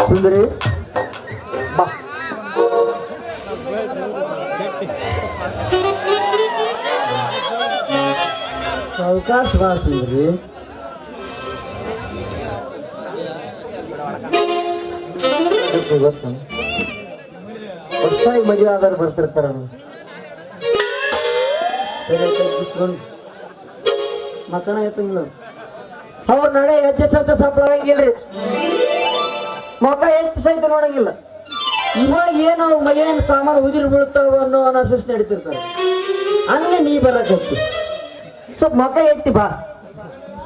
ಸುಂದರಿ ಬಾ. ಸಾವಕಾಶ ಬಾ ಸುಂದರಿ. ಗೊತ್ತು ಹೊಸದಾಗಿ ಮದುವೆ ಆದವ್ರು ಬರ್ತಿರ್ತಾರ ಮಕ್ಕಳ ಎತ್ತಂಗಿಲ್ಲ ಅವ್ರ ನಡೆ ಹೆಜ್ಜೆ ಸಹಿತ ಸಪ್ಪಳಂಗಿಲ್ರಿ, ಮಕ್ಕ ಎಷ್ಟು ಸಹಿತ ನೋಡಂಗಿಲ್ಲ. ಇವಾಗ ಏನೋ ಮೈಯೇನು ಸಾಮಾನು ಉದಿರು ಬೀಳ್ತಾವ ಅನ್ನೋ ಅನಾಸಸ್ ನಡೀತಿರ್ತಾರೆ. ಹಂಗೆ ನೀ ಬರಕತ್ತಿ ಸ್ವಲ್ಪ ಮಕ್ಕ ಎತ್ತಿ ಬಾ.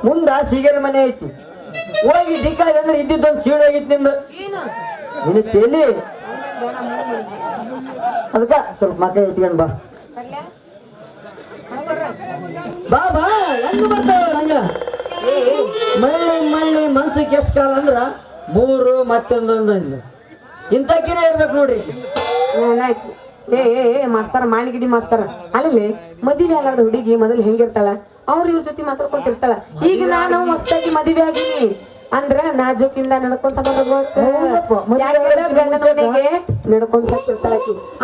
ಮುಂದ ಸಿಗೇರಿ ಮನೆ ಐತಿ, ಹೋಗಿ ಡಿಕ್ಕಾಗಿ ಅಂದ್ರೆ ಇದ್ದಿದ್ದೊಂದು ಸೀಳು ಆಗಿತ್ತು ನಿಂದು ನಿನ್ನ ತೇಲಿ. ಅದಕ್ಕ ಸ್ವಲ್ಪ ಮಕ್ಕ ಎತ್ಕೊಂಡ್ ಬಾ ಬಾ ಬಾ. ಹೆಂಗ ಬರ್ತಾವ ಹಂಗ ಮಳ್ಳಿ ಮನ್ಸಿಗೆ ಎಷ್ಟು ಕಾಲ ಅಂದ್ರ 3 ಮತ್ತೊಂದೊಂದು ಇಂತಕಿನೇ ಇರ್ಬೇಕು ನೋಡ್ರಿ. ಮಾಸ್ತರ ಮಾಣಿಗಿಡಿ ಮಾಸ್ತರ ಅಲ್ಲಿ ಮದುವೆ ಆಗದ ಹುಡುಗಿ ಮೊದಲು ಹೆಂಗಿರ್ತಾಳ ಅವ್ರ ಇವ್ರ ಜೊತೆ ಮಾತಾಡ್ಕೊಂತಿರ್ತಾಳ. ಈಗ ನಾನು ಮಸ್ತಾಗಿ ಮದುವೆ ಆಗಿನಿ ಅಂದ್ರ ನಾಜೂಕಿಂದ ನಡ್ಕೊಂತ ನಡ್ಕೊಂತಿರ್ತಾಳ.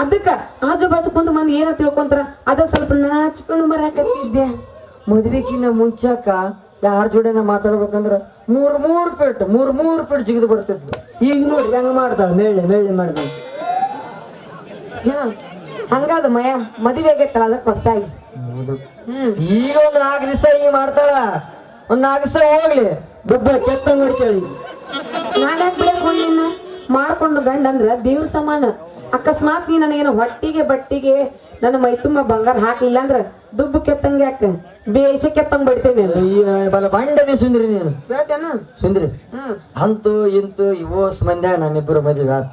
ಅದಕ್ಕ ಆಜು ಬಾಜು ಕುಂತ ಮಂದಿ ಏನ ತಿಳ್ಕೊಂತಾರ ಅದ ಸ್ವಲ್ಪ ನಾಚ್ಕೊಂಡು ಬರಾಕತ್ತಿದ್ದೆ. ಮದ್ವಿಕಿನ್ನ ಮುಂಚಕ ಯಾರ ಜೋಡಿನ ಮಾತಾಡ್ಬೇಕಂದ್ರ ಮೂರ್ ಪೀಟ್ ಜಿಗಿದು ಬರ್ತಿದ್ಲು. ಈಗ ನೋಡಿ ಹೆಂಗ ಮಾಡ್ತಾಳ, ಮೇಳಿ ಮಾಡ್ತಾಳ. ಹಂಗಾದ ಮಯ ಮದುವೆ ಆಗೈತಲ್ಲ ಅದಕ್ಕೆ ಹೊಸ್ತಾಗಿ. ಈಗ ಒಂದ್ 4 ದಿವಸ ಈಗ ಮಾಡ್ತಾಳ, ಒಂದ್ 4 ದಿವಸ ಹೋಗ್ಲಿ ದುಡ್ಡ ಕೆತ್ತಂಗ್ ಹೊಡಿತಾಳ. ನಾನ್ಯಾಕ್ ಬಿಡಕ್ ನಿನ್ನ ಮಾಡ್ಕೊಂಡು ಗಂಡ ಅಂದ್ರ ದೇವ್ರ ಸಮಾನ. ಅಕಸ್ಮಾತ್ ನೀ ನನಗೇನು ಹೊಟ್ಟಿಗೆ ಬಟ್ಟಿಗೆ ನನ್ನ ಮೈ ತುಂಬ ಬಂಗಾರ ಹಾಕ್ಲಿಲ್ಲ ಅಂದ್ರ ದುಬ್ಬು ಕೆತ್ತಂಗ ಯಾಕ ಬೇಷ ಕೆತ್ತಂಗ್ ಬಡಿತೇನೆ. ಬಲ ಬಂಡದಿ ಸುಂದ್ರಿ ನೀನು ಸುಂದ್ರಿ. ಅಂತೂ ಇಂತೂ ಇವೋಸ್ ಮಂದ್ಯಾಗ ನಾನಿಬ್ಬರು ಮದುವೆ ಆತ.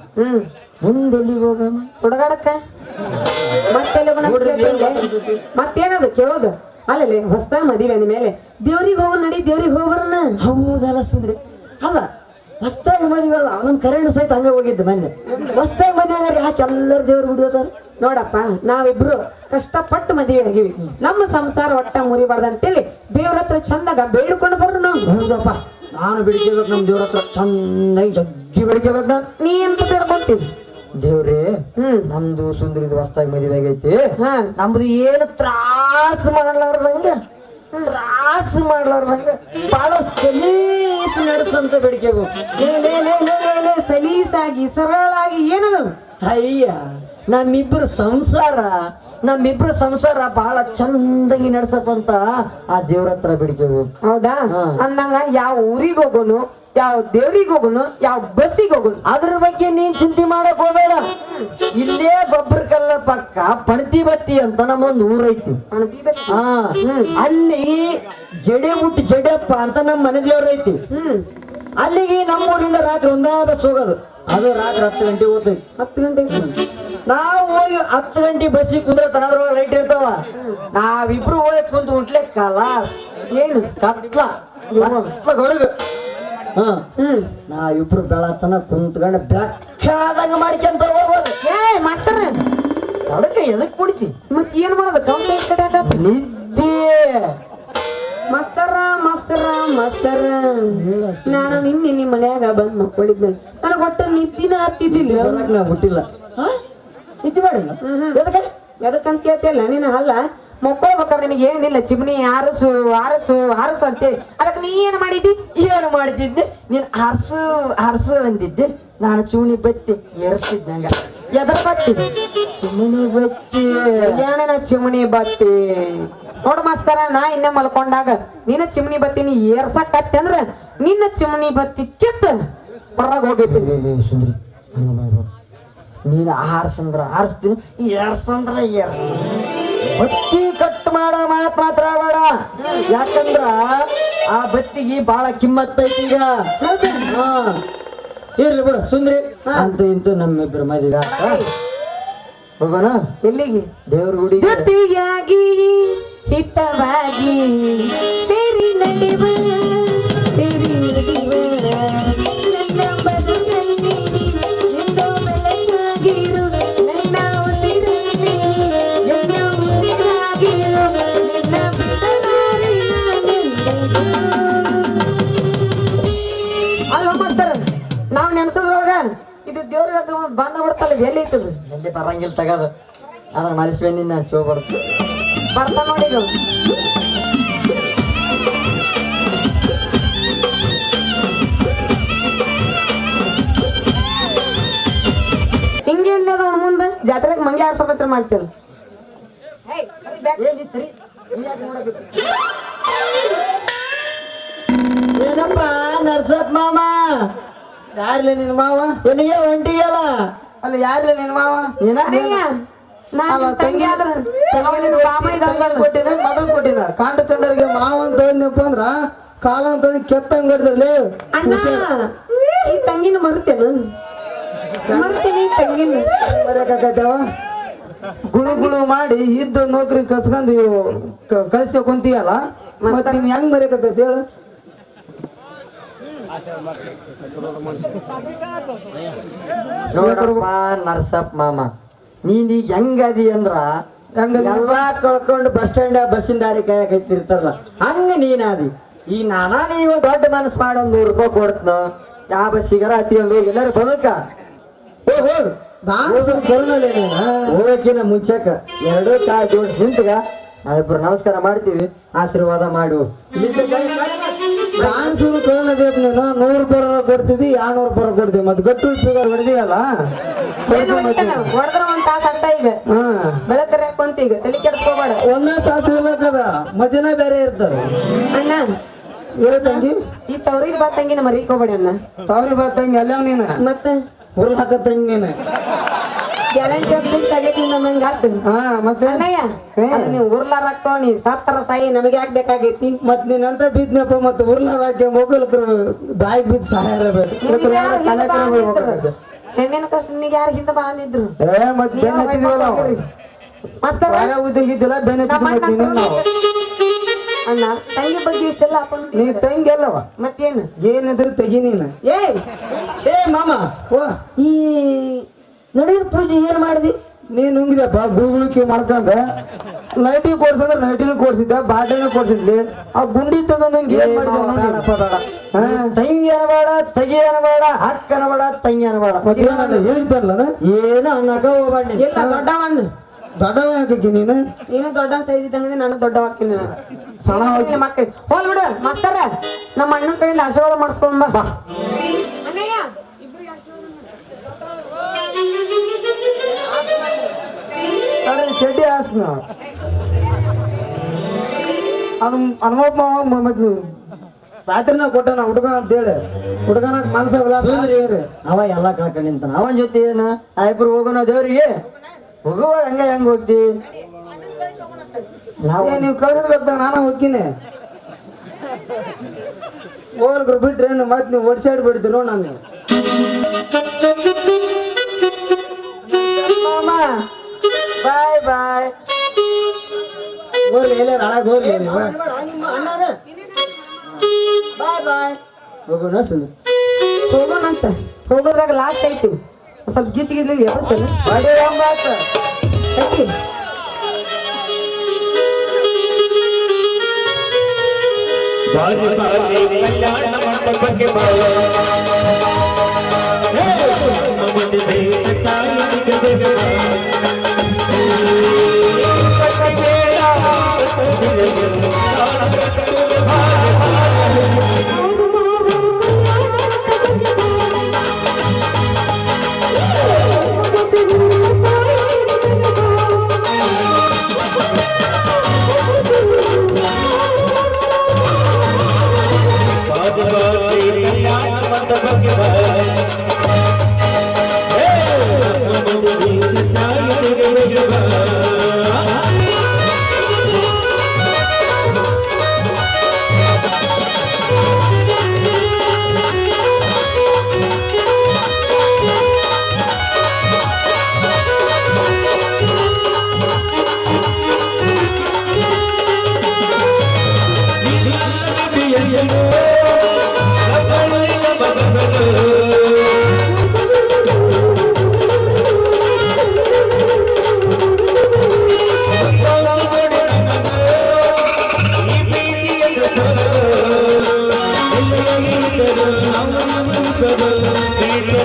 ಮುಂದೆಲ್ಲಿ ಹೋಗಮ್ಮ ಸುಡಗಾಡಕ್ಕ ಮತ್ತೇನದು ಕೇಳೋದು ಅಲ್ಲಲ್ಲಿ ಹೊಸ್ತಾಗ ಮದುವೆ ಅಂದ ಮೇಲೆ ದೇವ್ರಿಗೆ ಹೋಗ ನಡಿ, ದೇವ್ರಿಗೆ ಹೋಗ್ಬರನ. ಹೌದಲ್ಲ ಸುಂದ್ರಿ. ಅಲ್ಲ ಹೊಸ್ತಾಗ ಮದುವೆ ಅಲ್ಲ, ನಮ್ ಕರೆಂಟ್ ಸಹಿತ ಹಂಗ ಹೋಗಿದ್ದೆ ಮೊನ್ನೆ. ಹೊಸ್ತಾಗ ಮದುವೆ ಯಾಕೆ ಎಲ್ಲರೂ ದೇವ್ರು ಬಿಡೋದಾರ ನೋಡಪ್ಪ, ನಾವಿಬ್ರು ಕಷ್ಟಪಟ್ಟು ಮದುವೆ ಆಗಿವಿ. ನಮ್ಮ ಸಂಸಾರ ಒಟ್ಟ ಮುರಿಬಾರ್ದಂತೇಳಿ ದೇವ್ರ ಹತ್ರ ಚಂದಾಗ ಬೇಡ್ಕೊಂಡು ಬರ್ರು ನಾವು. ಹೌದಪ್ಪ, ನಾನು ಬಿಡ್ಕೇಬೇಕು ನಮ್ ದೇವ್ರ ಹತ್ರ ಚಂದಾಗಿ ಜಗ್ಗಿ ಬಿಡ್ಕೇಬೇಕು. ನಾನು ನೀ ಎಂತ ಬೇಡ್ಕೊಂತೀವಿ ದೇವ್ರೇ, ನಮ್ದು ಸುಂದರಿದು ಹೊಸ್ತಾಗಿ ಮದುವೆ ಆಗೈತಿ, ನಮ್ದು ಏನು ತ್ರಾಸ ಮಾಡ್ಲಾರ್ದಂಗ ಬಾಳ ಸಲೀಸ್ ನಡೆಸಂತ ಬೇಡಿಕೆಗು. ಸಲೀಸಾಗಿ ಸರಳಾಗಿ ಏನದು. ಅಯ್ಯ ನಮ್ಮಿಬ್ರು ಸಂಸಾರ ಬಹಳ ಚಂದಾಗಿ ನಡ್ಸಪ್ಪಂತ ಆ ದೇವ್ರ ಹತ್ರ ಬೇಡಿಕೆಗು. ಹೌದಾ? ಅಂದಂಗ ಯಾವ ಊರಿಗೆ ಹೋಗೋನು, ಯಾವ ದೇವ್ರಿಗೆ ಹೋಗೋನು, ಯಾವ ಬಸ್ಸಿಗೆ ಹೋಗೋನು ಅದ್ರ ಬಗ್ಗೆ ನೀನ್ ಚಿಂತೆ ಮಾಡಕ್ ಹೋಗಬೇಡ. ಇಲ್ಲೇ ಗೊಬ್ಬರ ಕಲ್ಲ ಪಕ್ಕ ಪಣತಿ ಬತ್ತಿ ಅಂತ ನಮ್ಮೊಂದು ಊರೈತಿ. ಅಲ್ಲಿ ಜಡೆಯಪ್ಪ ಅಂತ ನಮ್ಮ ಮನೆ ದೇವ್ರೈತಿ. ಅಲ್ಲಿಗೆ ನಮ್ಮೂರಿಂದ ರಾತ್ರಿ ಒಂದಾ ಬಸ್ ಹೋಗೋದು. ಅದು ರಾತ್ರಿ 10 ಗಂಟೆ ಹೋಗ್ತೈತಿ. 10 ಗಂಟೆ ನಾವು ಹೋಗಿ 10 ಗಂಟೆ ಬಸ್ಸಿಗೆ ಕುಂದ್ರ ತನದ್ರೊಳಗೆ ಲೈಟ್ ಇರ್ತಾವ. ನಾವಿಬ್ರು ಹೋಗಿ ಕುಂತು ಉಂಟ್ಲೆ ಕಲಾಸ್ ಏನು ಕತ್ಲ ಗೊಳಗ. ನಾವಿಬ್ರು ಬೆಳತನ ಕುಂತ್ಕೊಂಡ ಬೆಕ್ಕಾದಂಗ ಮಾಡ್ಕೊಂತ ಹೋಗೋದು. ಅದಕ್ಕೆ ಎದಕ್ ಕುಡಿತಿ ಮತ್ ಏನ್ ಮಾಡೋದು? ನಿದ್ದೆ ಮಸ್ತರ ನಾನು ನಿನ್ನೆ ನಿಮ್ ಮನ್ಯಾಗ ಬಂದ್ ಮಕ್ಕೊಂಡಿದ್ನ. ನನಗ್ ಒಟ್ಟ ನಿದ್ದಿನ ಹತ್ತಿದ್ದಿಲ್ಲ. ನಾ ಹುಟ್ಟಿಲ್ಲ, ನಿದ್ದೆ ಮಾಡಿಲ್ಲ. ಎದಕ್ಕಂತ ಕೇಳ್ತಿಯಲ್ಲ ನೀನು. ಅಲ್ಲ ಮಕ್ಕೊಳ್ಬೇಕಾದ್ರೆ ನಿನಗೆ ಏನಿಲ್ಲ, ಚಿಮ್ನಿ ಆರಸು ಅಂತೇಳಿ. ಅದಕ್ಕೆ ನೀ ಏನ್ ಮಾಡಿದ್ದಿ? ಏನು ಮಾಡ್ತಿದ್ದೆ ನೀನ್? ಹರ್ಸು ಅಂತಿದ್ದೆ. ನಾನು ಚೂಣಿ ಬತ್ತಿ ಏರ್ಸಿದ್ದಂಗ. ಎದ್ರ ಬತ್ತಿ? ಚಿಮಣಿ ಬತ್ತಿ. ಏನೇನ ಚಿಮಣಿ ಬತ್ತಿ ನೋಡು ಮಾಸ್ತರ. ನಾ ಇನ್ನೇ ಮಲ್ಕೊಂಡಾಗ ನಿನ್ನ ಚಿಮಣಿ ಬತ್ತಿ ನೀ ಏರ್ಸಕತ್ತೆ ಅಂದ್ರ ನಿನ್ನ ಚಿಮಣಿ ಬತ್ತಿ ಕಿತ್ತ ಹೊರಗೆ ಹೋಗೈತಿ. ನೀನು ಆರಿಸ್ತೀನಿ, ಏರ್ಸಂದ್ರ ಬತ್ತಿ ಕಟ್ ಮಾಡ ಮಾತಾಡಬೇಡ. ಯಾಕಂದ್ರ ಆ ಬತ್ತಿಗೆ ಬಾಳ ಕಿಮ್ಮತ್ತೈತಿ ಈಗ. ಇರ್ಲಿ ಬಿಡು ಸುಂದ್ರಿ. ಅಂತೂ ಇಂತೂ ನಮ್ಮಿಬ್ರು ಮದುವೆ ಹೋಗೋಣ. ಎಲ್ಲಿಗೆ? ದೇವ್ರ ಗುಡಿ. ಜೊತೆಯಾಗಿ ಹಿತವಾಗಿ ಸೇರಿ ನಡೆವ ನನ್ನ ಬದುಕಲ್ಲಿ ನಿನ್ನ ಬೆಳಕಾಗಿರು, ನನ್ನ ಉಸಿರಲ್ಲಿ ನನ್ನ ಉಸಿರಾಗಿರು, ನಿನ್ನ ಬಿಡಲಾರೆ ನಾನೆಂದಿಗೂ. ಅಲ್ವ ಮಾಸ್ತರ, ನಾವು ನೆನ್ಸೋದ್ರೊಳಗ ಇದು ದೇವ್ರ ಬಂದ ಬಿಡ್ತಲ್ಲ ಎಲ್ಲಿ ಐತದ ಎಲ್ಲಿ ಬರಂಗಿಲ್ಲ ತಗದು ಅದ್ರ ಮಲಿಸ್ಬೇನಿ ನಾನು ಚೋ ಬರುತ್ತೆ ಬರ್ತಾ ನೋಡಿ ಇದು. ಹಿಂಗೇನ್ಲಿ ಅದ ಅವ್ನ ಮುಂದೆ ಜಾತ್ರೆಗೆ ಮಂಗೆ ಆಡ್ಸೋಕತ್ರ ಮಾಡ್ತೀರ ಏನಪ್ಪ ನರ್ಸಪ್ ಮಾಮ ಯಾರ್ಲೆ ನಿನ್ ಮಾವ ಎಲ್ಲಿಗೆ ಹೊಂಟಿಗಲ್ಲ ಅಲ್ಲ ಯಾರ್ಲೆ ನಿನ್ ಮಾವ ಅಲ್ಲ ತಂಗಿ ಕೊಟ್ಟಿನ ಮಗನ್ ಕೊಟ್ಟಿನ ಕಾಂಡ ತಂಡರಿಗೆ ಮಾವ ಅಂತ ಹೋದ್ನಪ್ಪ ಅಂದ್ರ ಕಾಲ ಅಂತ ಕೆತ್ತಂಗ್ ಹೊಡೆದ್ರಲ್ಲಿ ಅಣ್ಣ ಈ ತಂಗಿನ ಮರುತ್ತೇನು ಮರ್ತೀನಿ ತಂಗಿನ ಮರ್ಯಾಕತ್ತೇವ ಗುಳು ಗುಳು ಮಾಡಿ ಇದ್ದ ನೌಕರಿ ಕಸ್ಕೊಂಡ್ ಕಳ್ಸ್ಯ ಕುಂತೀಯಲ್ಲ ಮತ್ ನೀನ್ ಹೆಂಗ್ ಮರ್ಯಾಕತ್ತೇವ ಹೇಳು ನೋಡ್ರಪ್ಪ ನರ್ಸಪ್ ಮಾಮ ನೀನ್ ಈಗ ಹೆಂಗದಿ ಅಂದ್ರ ಎಲ್ಲಾ ಕಳ್ಕೊಂಡು ಬಸ್ ಸ್ಟ್ಯಾಂಡ್ ಬಸ್ಸಿನ ದಾರಿ ಕಾಯಕತ್ತಿರ್ತಾರಲ್ಲ ಹಂಗ ನೀನಾದಿ ಈ ನಾನಾ ನೀವು ದೊಡ್ಡ ಮನಸ್ ಮಾಡಿ ಒಂದ್ 100 ರೂಪಾಯಿ ಕೊಡ್ತನ ಯಾವ ಬಸ್ಸಿಗಾರ ಹತ್ತಿಕೊಂಡು ಹೋಗಿ ಎಲ್ಲಾರು ಬದಕ ಹೋಗಕ್ಕಿನ ಮುಂಚೆಕ 2 ಕಾಲ್ ಜೋಡಿಸಿ ನಿಂತಗ ನಾವಿಬ್ರು ನಮಸ್ಕಾರ ಮಾಡ್ತೀವಿ ಆಶೀರ್ವಾದ ಮಾಡು ಡಾನ್ಸರು ಕರೋನದೇಪ್ ನೀನು 100 ರೂಪಾಯಿ ಕೊಡ್ತಿದ್ದಿ 200 ರೂಪಾಯಿ ಕೊಡ್ತೀವಿ ಮತ್ತೆ ಗಟ್ಟು ಫಿಗರ್ ಹೊಡೆದಿಯಲ್ಲ ಹೊಡೆದ್ರ ಒಂದ್ ತಾಸ ಅಟ್ಟ ಈಗ ಬೆಳಕರೆ ಕುಂತ ಈಗ ತಲೆ ಕೆಡ್ಸ್ಕೋಬೇಡ ಒಂದೇ ತಾಸು ಇರ್ಬೇಕದ ಮಜನ ಬೇರೆ ಇರ್ತದೆ ಅಣ್ಣ ಹೇಳ ತಂಗಿ ಈ ತವ್ರಿಗೆ ಬಾ ತಂಗಿನ ಮರಿಕೋಬೇಡಿ ಅಣ್ಣ ತಾವ್ರಿ ಬಾ ತಂಗಿ ಅಲ್ಲ ನೀನು ಮತ್ತೆ ಹುಲ್ ಹಾಕ ತಂಗಿ ನೀನು ಗ್ಯಾರಂಟಿ ತಗೇತಿ ನಂಗೆ ಆಗ್ತದೆ ಹಾ ಮತ್ತೆ ಅಣ್ಣಯ್ಯ ಅದು ನೀವು ಉರ್ಲಾರಕ್ಕೋ ನೀ ಸತ್ತರ ಸಾಯಿ ನಮಗೆ ಯಾಕೆ ಬೇಕಾಗೈತಿ ಮತ್ ನೀನಂತ ಬಿದ್ನಪ್ಪ ಮತ್ತೆ ಉರ್ಲಾರ ಹಾಕಿ ಮೊಗಲ್ಕರು ಬಾಯಿಗೆ ಬಿದ್ದು ಸಹಾಯ ಹೆಣ್ಣಿನ ಕಷ್ಟ ನಿನಗೆ ಯಾರು ಹಿಂದೆ ಬಾಂದಿದ್ರು ಮತ್ ಬೆನ್ನ ಹತ್ತಿದ್ವಲ್ಲ ಮಸ್ತರ ಉದ್ದಂಗಿದ್ದಿಲ್ಲ ಬೆನ್ನ ಹತ್ತಿದ್ವಿ ನಾವು ಅಣ್ಣ ತಂಗಿ ಬಗ್ಗೆ ಇಷ್ಟೆಲ್ಲ ಹಾಕೊಂಡು ನೀ ತಂಗಿ ಅಲ್ಲವ ಮತ್ತೇನು ಏನಿದ್ರು ತೆಗಿ ನೀನು ಏ ಮಾಮ ಓ ಈ ನಡೆಯುವ ಪೂಜೆ ಏನ್ ಮಾಡಿದಿ ನೀನ್ ನುಂಗಿದಪ್ಪ ಗುಳುಗುಳಿಕೆ ಮಾಡ್ಕೊಂಡ ಲೈಟಿಗೆ ಕೊಡ್ಸಂದ್ರೆ ಲೈಟಿನ ಕೊಡ್ಸಿದ್ದ ಬಾಟಲಿನ ಕೊಡ್ಸಿದ್ಲಿ ಆ ಗುಂಡಿ ತಗೊಂಡಂಗೆ ಏನ್ ಮಾಡಿದ ತಂಗಿ ಅನಬೇಡ ತಗಿ ಅನಬೇಡ ಹಕ್ಕ ಅನಬೇಡ ತಂಗಿ ಅನಬೇಡ ಮತ್ತೇನಲ್ಲ ಹೇಳ್ತಲ್ಲ ಏನು ಅನ್ನಕ ಹೋಗ್ಬಾರ್ದು ಇಲ್ಲ ದೊಡ್ಡವಣ್ಣ ದೊಡ್ಡವ ಹಾಕಿ ನೀನು ನೀನು ದೊಡ್ಡ ಸೈಜ್ ಇದ್ದಂಗೆ ನಾನು ದೊಡ್ಡ ಹಾಕ್ತೀನಿ ಸಣ್ಣ ಮಕ್ಕಳು ಹೋಲ್ ಬಿಡು ಮಸ್ತಾರ ನಮ್ಮ ಅಣ್ಣನ ಕಡೆಯಿಂದ ಆಶೀರ್ವಾದ ಮಾಡಿಸ್ಕೊಂಡ್ ಬಾ ಅಣ್ಣಯ್ಯ ಚಡ್ಡಿ ಹಾಸ್ನ ಅದು ಹನುಮಪ್ಪ ಮತ್ತೆ ರಾತ್ರಿನ ಕೊಟ್ಟನ ಹುಡುಗ ಅಂತೇಳಿ ಹುಡುಗನ ಮನಸ್ಸಲ್ಲ ಅವ ಎಲ್ಲಾ ಕಳ್ಕೊಂಡ್ ನಿಂತಾನ ಅವನ್ ಜೊತೆ ಏನ ಇಬ್ರು ಹೋಗೋಣ ದೇವ್ರಿಗೆ ಹೋಗುವ ಹೆಂಗ್ ಹೋಗ್ತಿ ನೀವು ಕಳ್ಸಿದ್ಬೇಕು ನಾನು ಹೋಗ್ತೀನಿ ಹೋಗ್ರು ಬಿಟ್ರೆ ಮತ್ತೆ ನೀವು ಒಡ್ಸಾಡ್ ಬಿಡ್ತೀರ ನೋಡ್ ನಾನು ಬಾಯ್ ಬಾಯ್ ಹೋಗ್ಲಿ ಎಲ್ಲ ಹಾಳಾಗಿ ಹೋಗ್ಲಿ ನೀವು ಬಾಯ್ ಬಾಯ್ ಹೋಗೋಣ ಸುಮ್ಮನೆ ಹೋಗೋಣಂತ ಹೋಗೋದ್ರಾಗ ಲಾಸ್ಟ್ ಐತಿ ಸ್ವಲ್ಪ ಗಿಚ್ ಗಿದ್ಲಿ ವ್ಯವಸ್ಥೆ ಐತಿ ಕಲ್ಯಾಣ ಮಂಟಪಕ್ಕೆ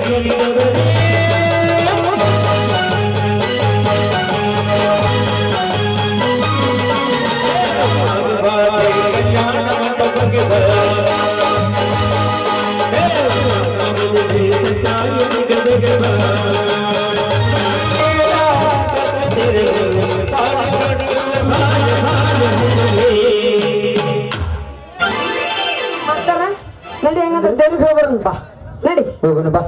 Thank you. ಮಾಡ್ತಾರ ನಡಿ ಹಂಗಂದ್ರೆ ದೇವ್ರಿಗೆ ಹೋಗ್ಬರೋಣ ಬಾ ನಡಿ ಹೋಗೋಣ ಬಾ